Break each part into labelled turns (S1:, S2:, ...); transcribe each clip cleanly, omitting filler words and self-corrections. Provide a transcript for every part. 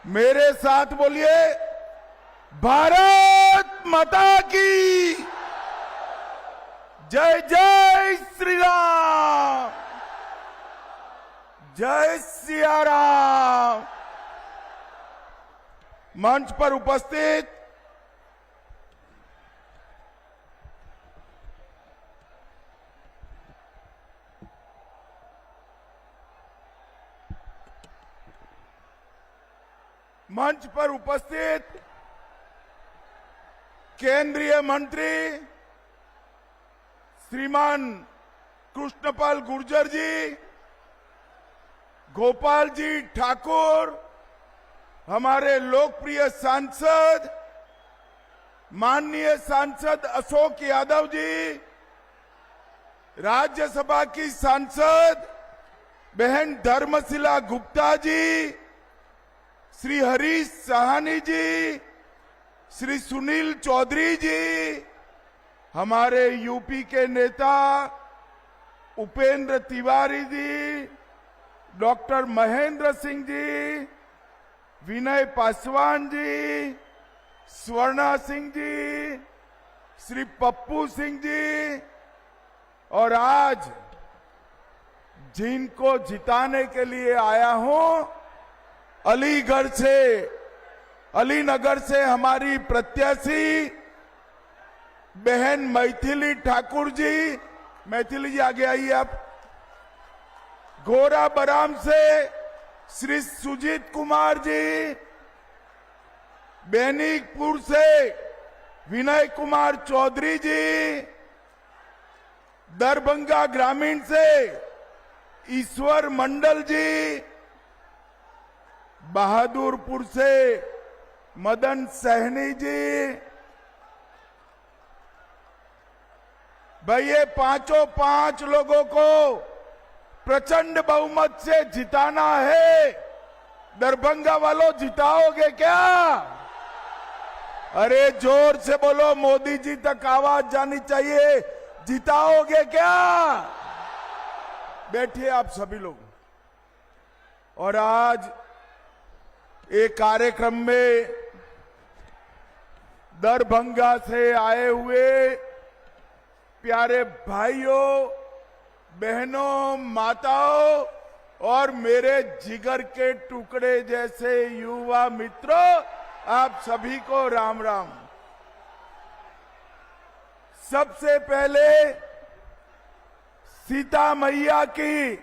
S1: मेरे साथ बोलिए, भारत माता की जय। जय श्री राम, जय सिया राम। मंच पर उपस्थित केंद्रीय मंत्री श्रीमान कृष्णपाल गुर्जर जी, गोपाल जी ठाकुर, हमारे लोकप्रिय सांसद माननीय सांसद अशोक यादव जी, राज्यसभा की सांसद बहन धर्मशिला गुप्ता जी, श्री हरीश साहनी जी, श्री सुनील चौधरी जी, हमारे यूपी के नेता उपेंद्र तिवारी जी, डॉक्टर महेंद्र सिंह जी, विनय पासवान जी, स्वर्णा सिंह जी, श्री पप्पू सिंह जी, और आज जिनको जिताने के लिए आया हूं, अलीनगर से हमारी प्रत्याशी बहन मैथिली ठाकुर जी। मैथिली जी आगे आइए आप। गोरा बराम से श्री सुजीत कुमार जी, बेनीपुर से विनय कुमार चौधरी जी, दरभंगा ग्रामीण से ईश्वर मंडल जी, बहादुरपुर से मदन सहनी जी। भाई ये पांच लोगों को प्रचंड बहुमत से जिताना है। दरभंगा वालों, जिताओगे क्या? अरे जोर से बोलो, मोदी जी तक आवाज जानी चाहिए। जिताओगे क्या? बैठिए आप सभी लोग। और आज एक कार्यक्रम में दरभंगा से आए हुए प्यारे भाइयों, बहनों, माताओं और मेरे जिगर के टुकड़े जैसे युवा मित्रों, आप सभी को राम राम। सबसे पहले सीता मैया की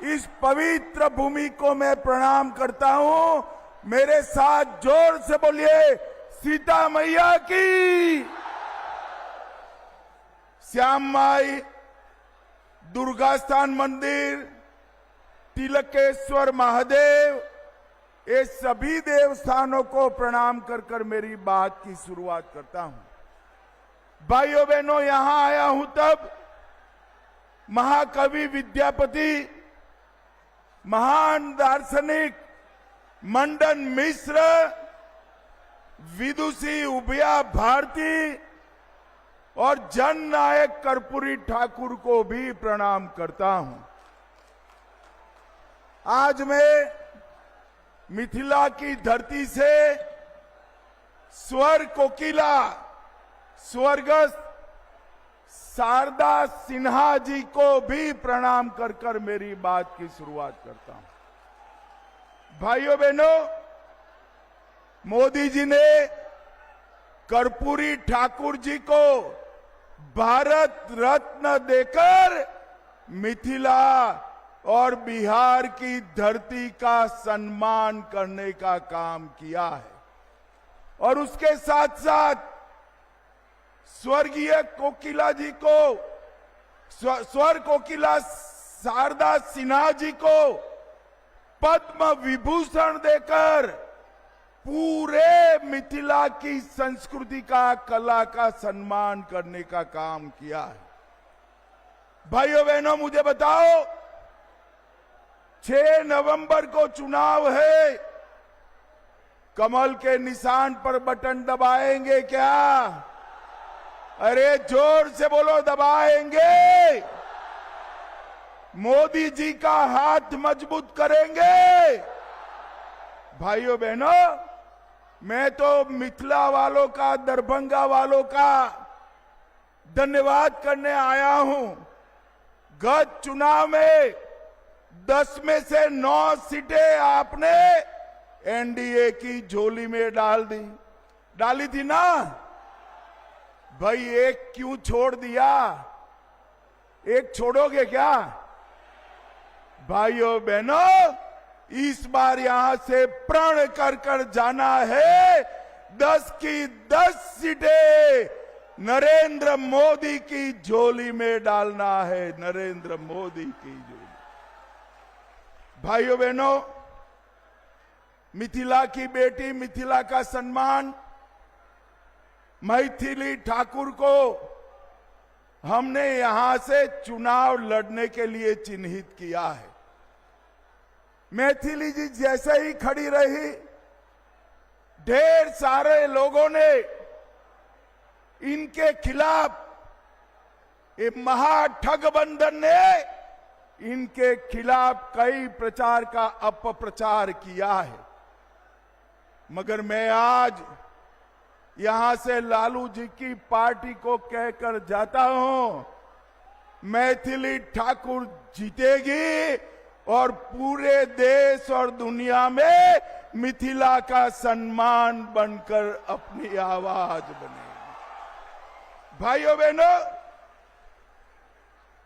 S1: इस पवित्र भूमि को मैं प्रणाम करता हूं। मेरे साथ जोर से बोलिए, सीता मैया की। श्याम माई, दुर्गा स्थान मंदिर, तिलकेश्वर महादेव, ये सभी देवस्थानों को प्रणाम कर कर मेरी बात की शुरुआत करता हूं। भाइयों बहनों, यहां आया हूं तब महाकवि विद्यापति, महान दार्शनिक मंडन मिश्र, विदुषी उभया भारती और जननायक कर्पूरी ठाकुर को भी प्रणाम करता हूं। आज मैं मिथिला की धरती से स्वर कोकिला स्वर्गस्थ शारदा सिन्हा जी को भी प्रणाम कर कर मेरी बात की शुरुआत करता हूं। भाइयों बहनों, मोदी जी ने कर्पूरी ठाकुर जी को भारत रत्न देकर मिथिला और बिहार की धरती का सम्मान करने का काम किया है। और उसके साथ साथ स्वर्गीय कोकिला जी को, स्वर कोकिला शारदा सिन्हा जी को पद्म विभूषण देकर पूरे मिथिला की संस्कृति का, कला का सम्मान करने का काम किया है। भाइयों बहनों, मुझे बताओ, 6 नवंबर को चुनाव है, कमल के निशान पर बटन दबाएंगे क्या? अरे जोर से बोलो, दबाएंगे। मोदी जी का हाथ मजबूत करेंगे। भाइयों बहनों, मैं तो मिथिला वालों का, दरभंगा वालों का धन्यवाद करने आया हूं। गत चुनाव में 10 में से 9 सीटें आपने एनडीए की झोली में डाली थी ना भाई। एक क्यों छोड़ दिया? एक छोड़ोगे क्या? भाइयों बहनों, इस बार यहां से प्रण कर जाना है। 10 की 10 सीटें नरेंद्र मोदी की झोली में डालना है, नरेंद्र मोदी की झोली। भाइयों बहनों, मिथिला की बेटी, मिथिला का सम्मान मैथिली ठाकुर को हमने यहां से चुनाव लड़ने के लिए चिन्हित किया है। मैथिली जी जैसे ही खड़ी रही, ढेर सारे लोगों ने इनके खिलाफ, ये महाठगबंधन ने इनके खिलाफ कई प्रचार का अपप्रचार किया है। मगर मैं आज यहां से लालू जी की पार्टी को कहकर जाता हूं, मैथिली ठाकुर जीतेगी और पूरे देश और दुनिया में मिथिला का सम्मान बनकर अपनी आवाज बनेगी। भाइयों बहनों,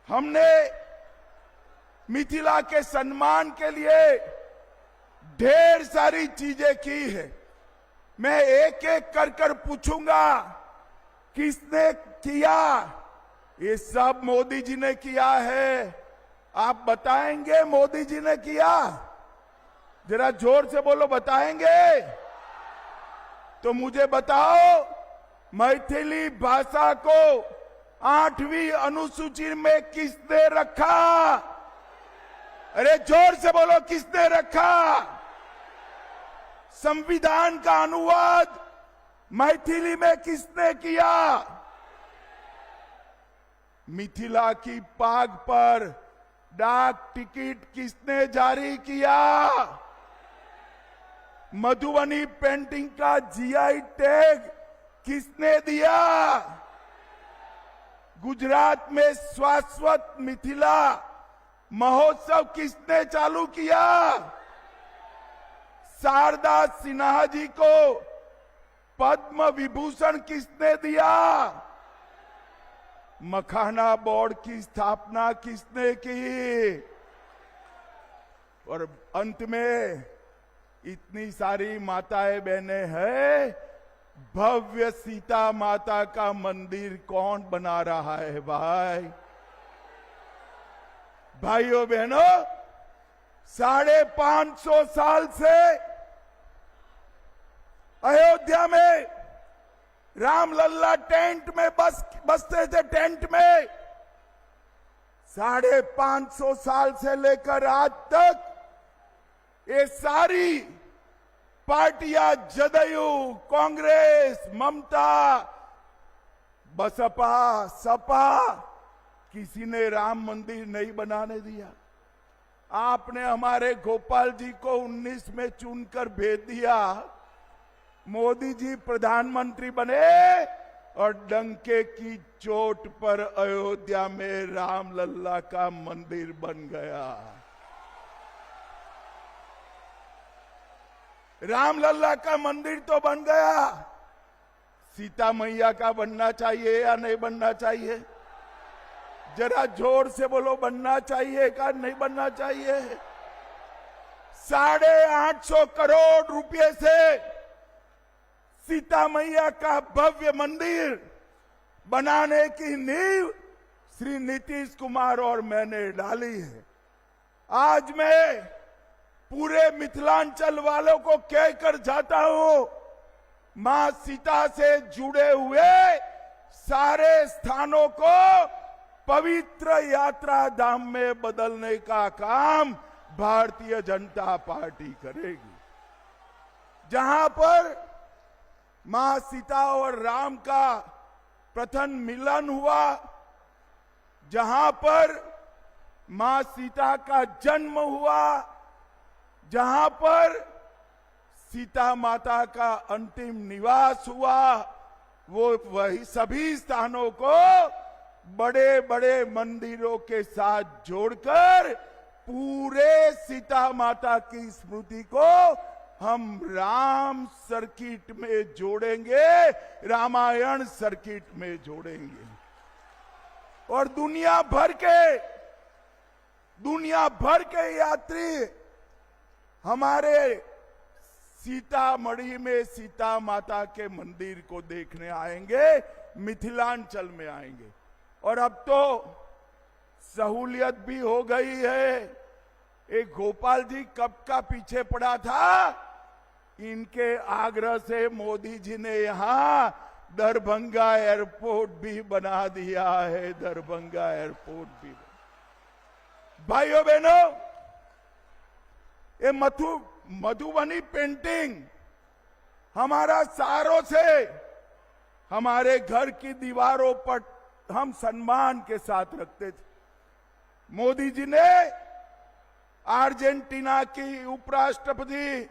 S1: हमने मिथिला के सम्मान के लिए ढेर सारी चीजें की है। मैं एक एक कर पूछूंगा, किसने किया? ये सब मोदी जी ने किया है। आप बताएंगे मोदी जी ने किया? जरा जोर से बोलो, बताएंगे? तो मुझे बताओ, मैथिली भाषा को 8वीं अनुसूची में किसने रखा? अरे जोर से बोलो, किसने रखा? संविधान का अनुवाद मैथिली में किसने किया? मिथिला की पाग पर डाक टिकट किसने जारी किया? मधुबनी पेंटिंग का जीआई टैग किसने दिया? गुजरात में शाश्वत मिथिला महोत्सव किसने चालू किया? शारदा सिन्हा जी को पद्म विभूषण किसने दिया? मखाना बोर्ड की स्थापना किसने की? और अंत में इतनी सारी माताएं बहनें हैं, भव्य सीता माता का मंदिर कौन बना रहा है भाई? भाइयों बहनों, 550 साल से अयोध्या में रामलल्ला टेंट में बसते थे। टेंट में 550 साल से लेकर आज तक ये सारी पार्टियां, जदयू, कांग्रेस, ममता, बसपा, सपा, किसी ने राम मंदिर नहीं बनाने दिया। आपने हमारे गोपाल जी को 19 में चुनकर भेज दिया। मोदी जी प्रधानमंत्री बने और डंके की चोट पर अयोध्या में रामलल्ला का मंदिर बन गया। रामलल्ला का मंदिर तो बन गया, सीता मैया का बनना चाहिए या नहीं बनना चाहिए? जरा जोर से बोलो, बनना चाहिए का नहीं बनना चाहिए? 850 करोड़ रुपए से सीता मैया का भव्य मंदिर बनाने की नींव श्री नीतीश कुमार और मैंने डाली है। आज मैं पूरे मिथिलांचल वालों को कहकर जाता हूं, मां सीता से जुड़े हुए सारे स्थानों को पवित्र यात्रा धाम में बदलने का काम भारतीय जनता पार्टी करेगी। जहां पर मां सीता और राम का प्रथम मिलन हुआ, जहां पर मां सीता का जन्म हुआ, जहां पर सीता माता का अंतिम निवास हुआ, वो वही सभी स्थानों को बड़े बड़े मंदिरों के साथ जोड़कर पूरे सीता माता की स्मृति को हम राम सर्किट में जोड़ेंगे, रामायण सर्किट में जोड़ेंगे। और दुनिया भर के यात्री हमारे सीतामढ़ी में सीता माता के मंदिर को देखने आएंगे, मिथिलांचल में आएंगे। और अब तो सहूलियत भी हो गई है। एक गोपाल जी कब का पीछे पड़ा था, इनके आग्रह से मोदी जी ने यहां दरभंगा एयरपोर्ट भी बना दिया है। दरभंगा एयरपोर्ट भी। भाइयों बहनों, ये मधुबनी पेंटिंग हमारा सालों से हमारे घर की दीवारों पर हम सम्मान के साथ रखते थे। मोदी जी ने अर्जेंटीना की उपराष्ट्रपति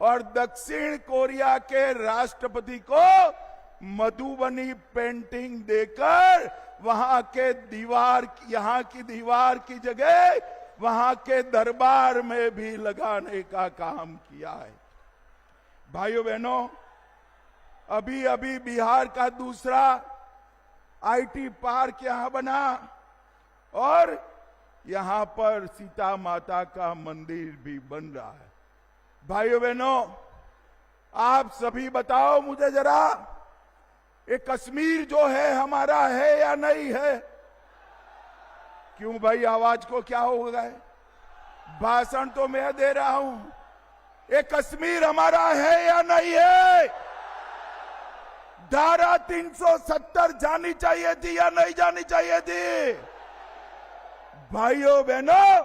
S1: और दक्षिण कोरिया के राष्ट्रपति को मधुबनी पेंटिंग देकर वहां की दीवार की जगह वहां के दरबार में भी लगाने का काम किया है। भाइयों बहनों, अभी अभी बिहार का दूसरा आईटी पार्क यहां बना और यहां पर सीता माता का मंदिर भी बन रहा है। भाइयों बहनों, आप सभी बताओ मुझे जरा, ये कश्मीर जो है हमारा है या नहीं है? क्यों भाई, आवाज को क्या हो गया? भाषण तो मैं दे रहा हूं। ये कश्मीर हमारा है या नहीं है? धारा 370 जानी चाहिए थी या नहीं जानी चाहिए थी? भाइयों बहनों,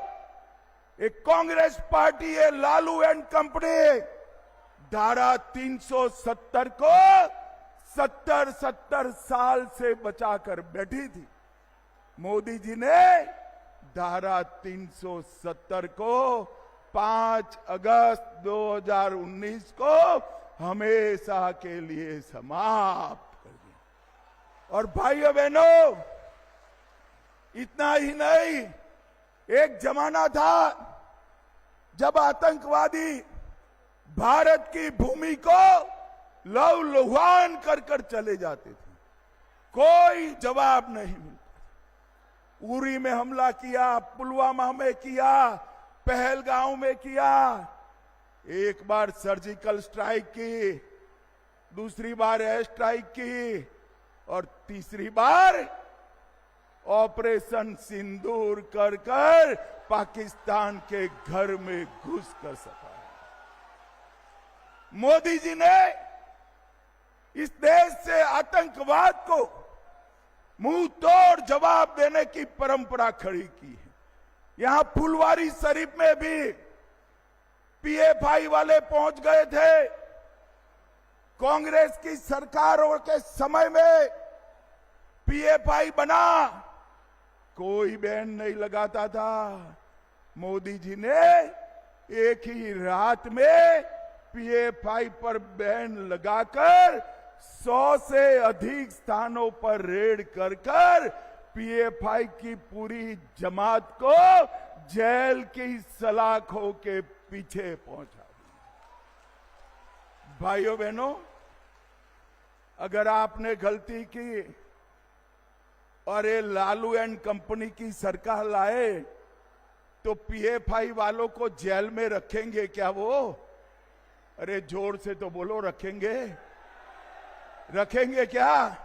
S1: एक कांग्रेस पार्टी है लालू एंड कंपनी धारा 370 को 70 साल से बचाकर बैठी थी। मोदी जी ने धारा 370 को 5 अगस्त 2019 को हमेशा के लिए समाप्त कर दिया। और भाइयों बहनों, इतना ही नहीं, एक जमाना था जब आतंकवादी भारत की भूमि को लहूलुहान कर चले जाते थे, कोई जवाब नहीं मिलता। उरी में हमला किया, पुलवामा में किया, पहलगांव में किया, एक बार सर्जिकल स्ट्राइक की, दूसरी बार एयर स्ट्राइक की और तीसरी बार ऑपरेशन सिंदूर कर पाकिस्तान के घर में घुस कर सका। मोदी जी ने इस देश से आतंकवाद को मुंह तोड़ जवाब देने की परंपरा खड़ी की है। यहां फुलवारी शरीफ में भी पीएफआई वाले पहुंच गए थे। कांग्रेस की सरकारों के समय में पीएफआई बना, कोई बैन नहीं लगाता था। मोदी जी ने एक ही रात में पीएफआई पर बैन लगाकर 100 से अधिक स्थानों पर रेड कर पीएफआई की पूरी जमात को जेल की सलाखों के पीछे पहुंचा दिया। भाइयों बहनों, अगर आपने गलती की और ये लालू एंड कंपनी की सरकार लाए तो पीएफआई वालों को जेल में रखेंगे क्या वो? अरे जोर से तो बोलो, रखेंगे? रखेंगे क्या?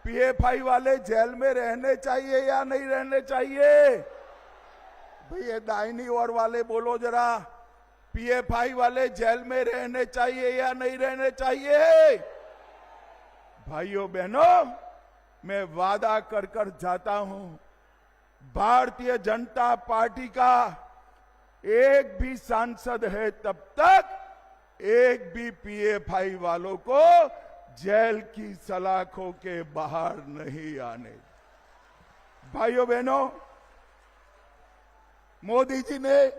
S1: पीएफआई वाले जेल में रहने चाहिए या नहीं रहने चाहिए? भैया दाहिनी ओर वाले बोलो जरा, पीएफआई वाले जेल में रहने चाहिए या नहीं रहने चाहिए? भाइयों बहनों, मैं वादा कर जाता हूं, भारतीय जनता पार्टी का एक भी सांसद है तब तक एक भी पीएफआई वालों को जेल की सलाखों के बाहर नहीं आने। भाइयों बहनों, मोदी जी ने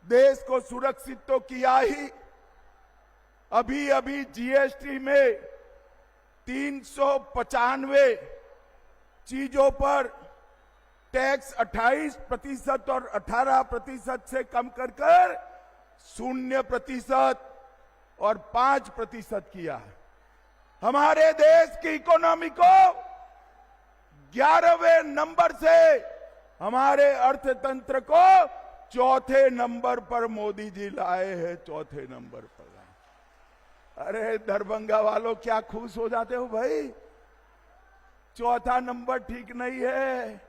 S1: देश को सुरक्षित तो किया ही, अभी अभी जीएसटी में 395 चीजों पर टैक्स 28% और 18% से कम कर 0% और 5% किया है। हमारे देश की इकोनॉमी को 11वें नंबर से हमारे अर्थतंत्र को 4थे नंबर पर मोदी जी लाए हैं, 4थे नंबर पर लाए। अरे दरभंगा वालों क्या खुश हो जाते हो भाई, 4था नंबर ठीक नहीं है।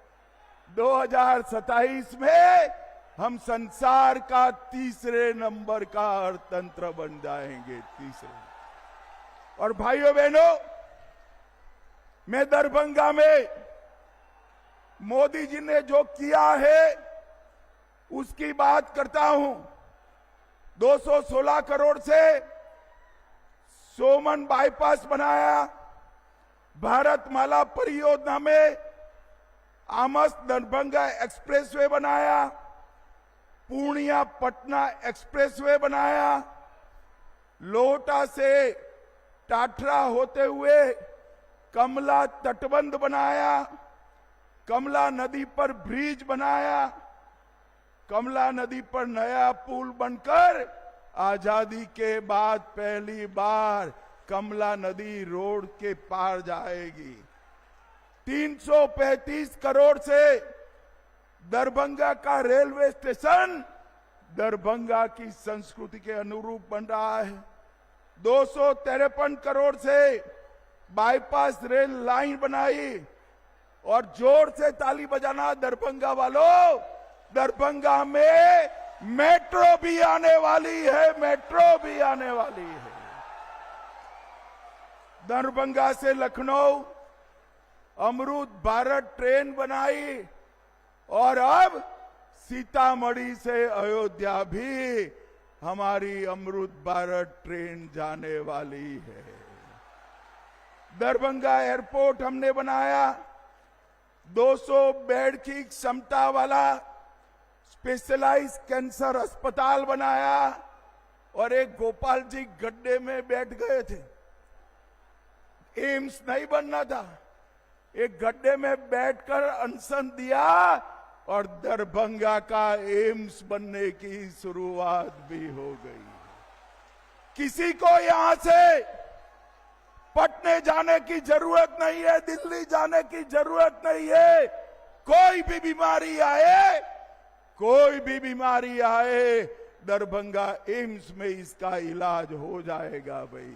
S1: 2027 में हम संसार का 3रे नंबर का अर्थतंत्र बन जाएंगे, 3रे। और भाइयों बहनों, मैं दरभंगा में मोदी जी ने जो किया है उसकी बात करता हूं। 216 करोड़ से सोमन बाईपास बनाया, भारतमाला परियोजना में आमस दरभंगा एक्सप्रेसवे बनाया, पूर्णिया पटना एक्सप्रेसवे बनाया, लोहटा से टाटरा होते हुए कमला तटबंध बनाया, कमला नदी पर ब्रिज बनाया, कमला नदी पर नया पुल बनकर आजादी के बाद पहली बार कमला नदी रोड के पार जाएगी। 335 करोड़ से दरभंगा का रेलवे स्टेशन दरभंगा की संस्कृति के अनुरूप बन रहा है। 253 करोड़ से बाईपास रेल लाइन बनाई। और जोर से ताली बजाना दरभंगा वालों, दरभंगा में मेट्रो भी आने वाली है, मेट्रो भी आने वाली है। दरभंगा से लखनऊ अमृत भारत ट्रेन बनाई और अब सीतामढ़ी से अयोध्या भी हमारी अमृत भारत ट्रेन जाने वाली है। दरभंगा एयरपोर्ट हमने बनाया, 200 बेड की क्षमता वाला स्पेशलाइज्ड कैंसर अस्पताल बनाया। और एक गोपाल जी गड्ढे में बैठ गए थे, एम्स नहीं बनना था, एक गड्ढे में बैठकर अनशन दिया और दरभंगा का एम्स बनने की शुरुआत भी हो गई। किसी को यहां से पटने जाने की जरूरत नहीं है, दिल्ली जाने की जरूरत नहीं है। कोई भी बीमारी आए, कोई भी बीमारी आए, दरभंगा एम्स में इसका इलाज हो जाएगा भाई।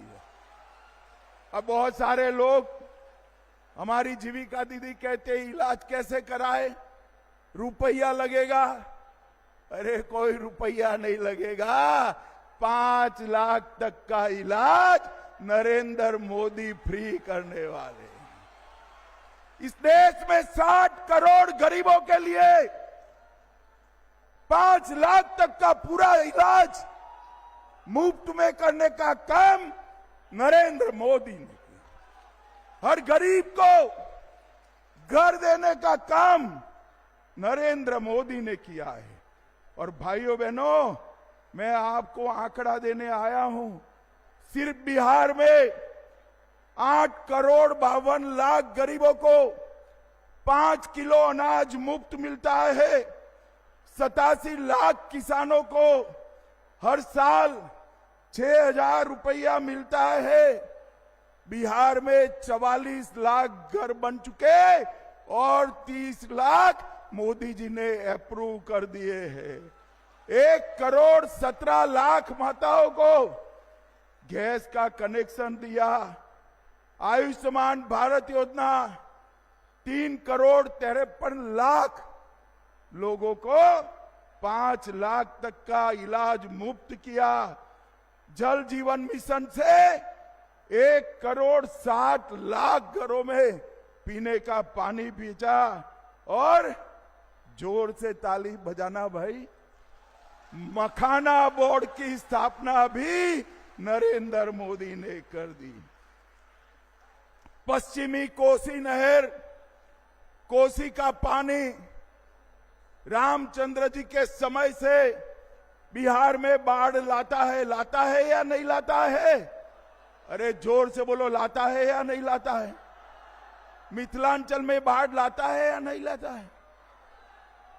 S1: अब बहुत सारे लोग, हमारी जीविका दीदी कहते इलाज कैसे कराए, रुपया लगेगा। अरे कोई रुपया नहीं लगेगा, 5 लाख तक का इलाज नरेंद्र मोदी फ्री करने वाले। इस देश में 60 करोड़ गरीबों के लिए 5 लाख तक का पूरा इलाज मुफ्त में करने का काम नरेंद्र मोदी ने किया। हर गरीब को घर देने का काम नरेंद्र मोदी ने किया है। और भाइयों बहनों, मैं आपको आंकड़ा देने आया हूं, सिर्फ बिहार में 8 करोड़ 52 लाख गरीबों को 5 किलो अनाज मुफ्त मिलता है। 87 लाख किसानों को हर साल 6,000 रुपया मिलता है। बिहार में 44 लाख घर बन चुके और 30 लाख मोदी जी ने अप्रूव कर दिए हैं। 1 करोड़ 17 लाख माताओं को गैस का कनेक्शन दिया। आयुष्मान भारत योजना 3 करोड़ 53 लाख लोगों को 5 लाख तक का इलाज मुफ्त किया। जल जीवन मिशन से 1 करोड़ 60 लाख घरों में पीने का पानी पहुंचा। और जोर से ताली बजाना भाई, मखाना बोर्ड की स्थापना भी नरेंद्र मोदी ने कर दी। पश्चिमी कोसी नहर, कोसी का पानी रामचंद्र जी के समय से बिहार में बाढ़ लाता है या नहीं लाता है? अरे जोर से बोलो, लाता है या नहीं लाता है? मिथिलांचल में बाढ़ लाता है या नहीं लाता है?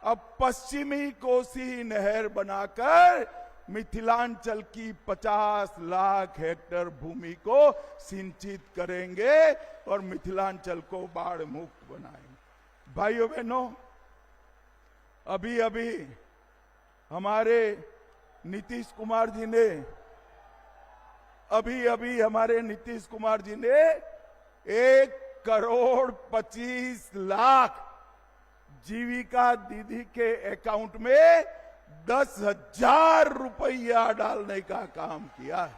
S1: अब पश्चिमी कोसी नहर बनाकर मिथिलांचल की 50 लाख हेक्टेयर भूमि को सिंचित करेंगे और मिथिलांचल को बाढ़ मुक्त बनाएंगे। भाइयों बहनों, अभी अभी हमारे नीतीश कुमार जी ने 1,25,00,000 जीविका दीदी के अकाउंट में 10,000 रुपया डालने का काम किया है।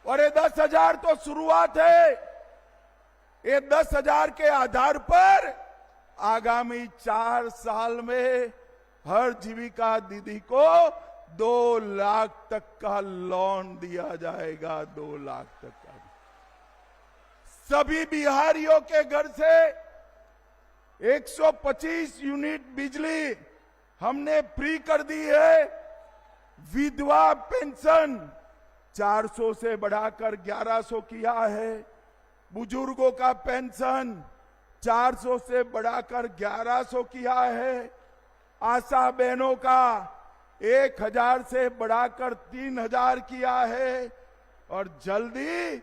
S1: और ये 10,000 तो शुरुआत है। ये 10,000 के आधार पर आगामी 4 साल में हर जीविका दीदी को 2 लाख तक का लोन दिया जाएगा। 2 लाख तक का। सभी बिहारियों के घर से 125 यूनिट बिजली हमने फ्री कर दी है। विधवा पेंशन 400 से बढ़ाकर 1100 किया है। बुजुर्गों का पेंशन 400 से बढ़ाकर 1100 किया है। आशा बहनों का 1,000 से बढ़ाकर 3,000 किया है। और जल्दी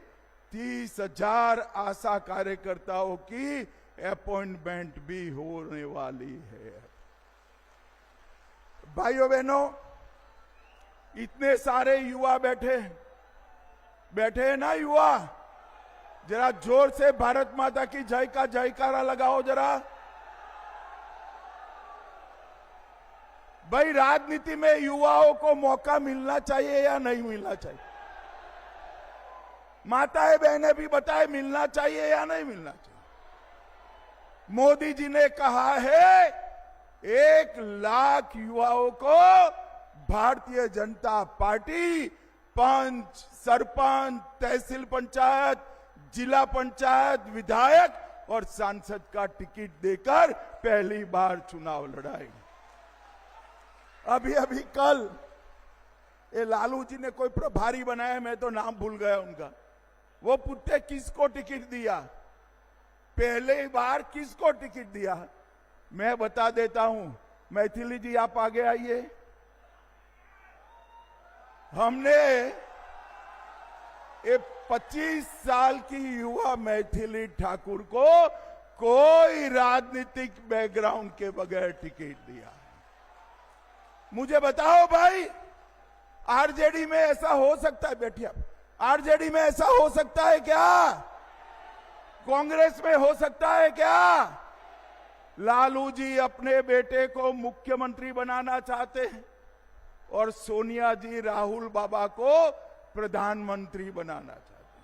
S1: 30,000 आशा कार्यकर्ताओं की अपॉइंटमेंट भी होने वाली है। भाइयों बहनों, इतने सारे युवा बैठे हैं ना युवा, जरा जोर से भारत माता की जय का जयकारा लगाओ जरा। भाई, राजनीति में युवाओं को मौका मिलना चाहिए या नहीं मिलना चाहिए? माताएं बहनें भी बताए, मिलना चाहिए या नहीं मिलना चाहिए? मोदी जी ने कहा है 1 लाख युवाओं को भारतीय जनता पार्टी पंच, सरपंच, तहसील पंचायत, जिला पंचायत, विधायक और सांसद का टिकट देकर पहली बार चुनाव लड़ाएगी। अभी कल ये लालू जी ने कोई प्रभारी बनाया, मैं तो नाम भूल गया उनका। वो पूछते किसको टिकट दिया, पहले बार किसको टिकट दिया? मैं बता देता हूं। मैथिली जी आप आगे आइए। हमने ये 25 साल की युवा मैथिली ठाकुर को कोई राजनीतिक बैकग्राउंड के बगैर टिकट दिया। मुझे बताओ भाई, आरजेडी में ऐसा हो सकता है? बैठिए, आरजेडी में ऐसा हो सकता है क्या? कांग्रेस में हो सकता है क्या? लालू जी अपने बेटे को मुख्यमंत्री बनाना चाहते हैं और सोनिया जी राहुल बाबा को प्रधानमंत्री बनाना चाहते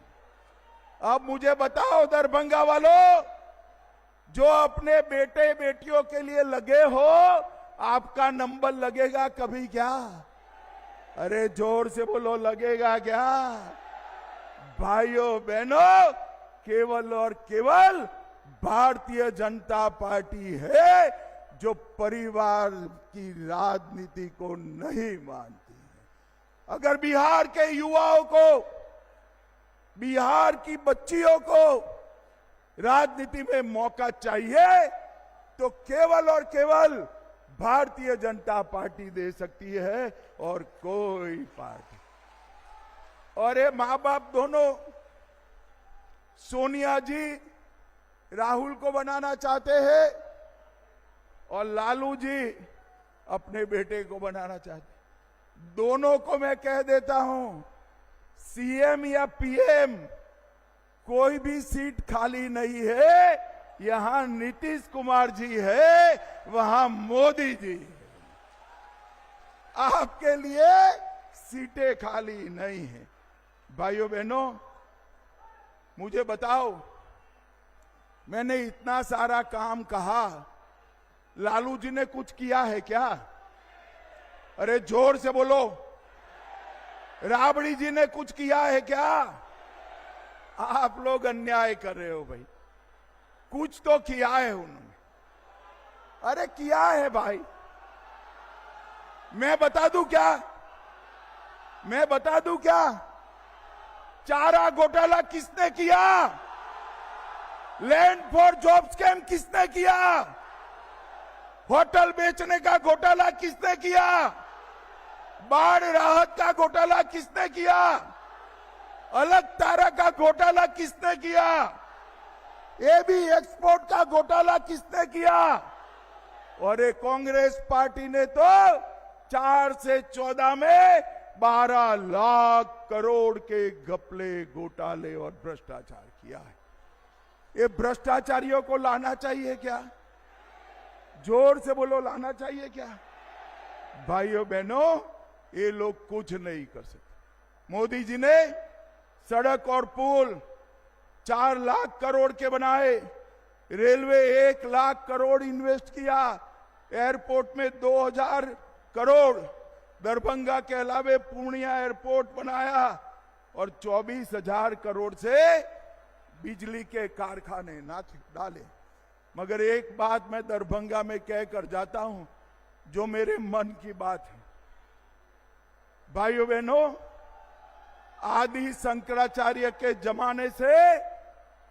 S1: हैं। अब मुझे बताओ दरभंगा वालों, जो अपने बेटे बेटियों के लिए लगे हो, आपका नंबर लगेगा कभी क्या? अरे जोर से बोलो, लगेगा क्या? भाइयों बहनों, केवल और केवल भारतीय जनता पार्टी है जो परिवार की राजनीति को नहीं मानती है। अगर बिहार के युवाओं को, बिहार की बच्चियों को राजनीति में मौका चाहिए तो केवल और केवल भारतीय जनता पार्टी दे सकती है और कोई पार्टी। और ये मां बाप दोनों, सोनिया जी राहुल को बनाना चाहते हैं और लालू जी अपने बेटे को बनाना चाहते हैं। दोनों को मैं कह देता हूं, सीएम या पीएम कोई भी सीट खाली नहीं है। यहां नीतीश कुमार जी है, वहां मोदी जी है। आपके लिए सीटें खाली नहीं है। भाइयों बहनों, मुझे बताओ, मैंने इतना सारा काम कहा, लालू जी ने कुछ किया है क्या? अरे जोर से बोलो। राबड़ी जी ने कुछ किया है क्या? आप लोग अन्याय कर रहे हो भाई। कुछ तो किया है उन्होंने। अरे किया है भाई। मैं बता दूं क्या? मैं बता दूं क्या? चारा घोटाला किसने किया? लैंड फॉर जॉब स्कैम किसने किया? होटल बेचने का घोटाला किसने किया? बाढ़ राहत का घोटाला किसने किया? अलग तारा का घोटाला किसने किया? एबी एक्सपोर्ट का घोटाला किसने किया? और ये कांग्रेस पार्टी ने तो 4 से 14 में 12 लाख करोड़ के घपले, घोटाले और भ्रष्टाचार किया है। ये भ्रष्टाचारियों को लाना चाहिए क्या? जोर से बोलो, लाना चाहिए क्या? भाइयों बहनों, ये लोग कुछ नहीं कर सकते। मोदी जी ने सड़क और पुल 4 लाख करोड़ के बनाए, रेलवे 1 लाख करोड़ इन्वेस्ट किया, एयरपोर्ट में 2000 करोड़, दरभंगा के अलावे पूर्णिया एयरपोर्ट बनाया और 24,000 करोड़ से बिजली के कारखाने डाले। मगर एक बात मैं दरभंगा में कहकर जाता हूं, जो मेरे मन की बात है। भाइयों बहनों, आदि शंकराचार्य के जमाने से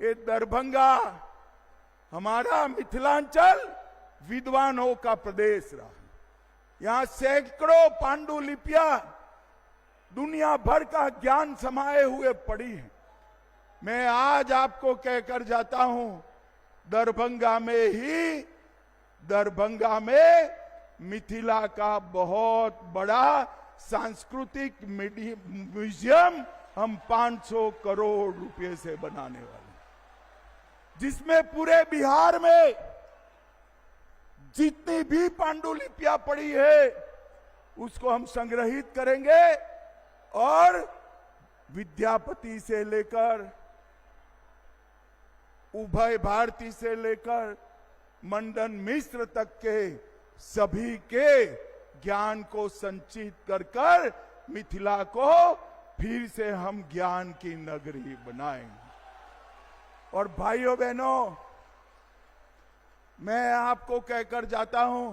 S1: ये दरभंगा, हमारा मिथिलांचल विद्वानों का प्रदेश रहा। यहां सैकड़ों पांडुलिपियां दुनिया भर का ज्ञान समाये हुए पड़ी है। मैं आज आपको कहकर जाता हूं, दरभंगा में मिथिला का बहुत बड़ा सांस्कृतिक म्यूजियम हम 500 करोड़ रुपए से बनाने वाले हैं, जिसमें पूरे बिहार में जितनी भी पांडुलिपियां पड़ी है उसको हम संग्रहित करेंगे और विद्यापति से लेकर उभय भारती से लेकर मंडन मिश्र तक के सभी के ज्ञान को संचित कर मिथिला को फिर से हम ज्ञान की नगरी बनाएंगे। और भाइयों बहनों, मैं आपको कहकर जाता हूं,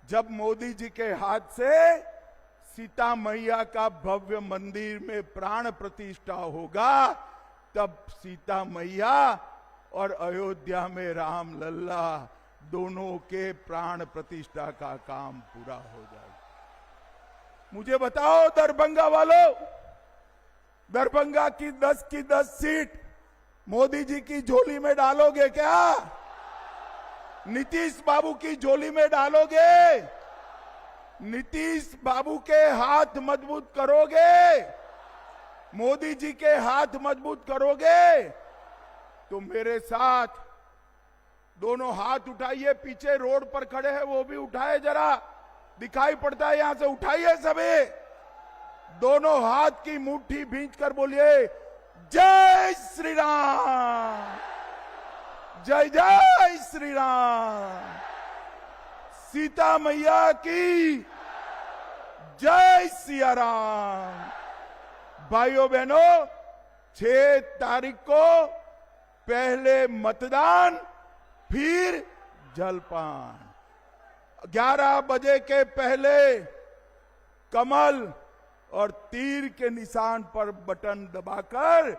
S1: जब मोदी जी के हाथ से सीता मैया का भव्य मंदिर में प्राण प्रतिष्ठा होगा, तब सीता मैया और अयोध्या में राम लल्ला दोनों के प्राण प्रतिष्ठा का काम पूरा हो जाएगा। मुझे बताओ दरभंगा वालों, दरभंगा की 10 सीट मोदी जी की झोली में डालोगे क्या? नीतीश बाबू की झोली में डालोगे? नीतीश बाबू के हाथ मजबूत करोगे? मोदी जी के हाथ मजबूत करोगे? तो मेरे साथ दोनों हाथ उठाइए। पीछे रोड पर खड़े हैं वो भी उठाए, जरा दिखाई पड़ता है यहां से, उठाइए सभी। दोनों हाथ की मुट्ठी भींच कर बोलिए, जय श्री राम, जय जय श्री राम, सीता मैया की जय, सिया राम। भाइयों बहनों, 6 तारीख को पहले मतदान, फिर जलपान। 11 बजे के पहले कमल और तीर के निशान पर बटन दबाकर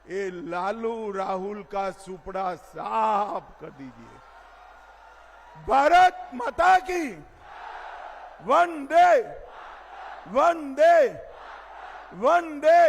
S1: ये लालू राहुल का सुपड़ा साफ कर दीजिए। भारत माता की वंदे वंदे वंदे।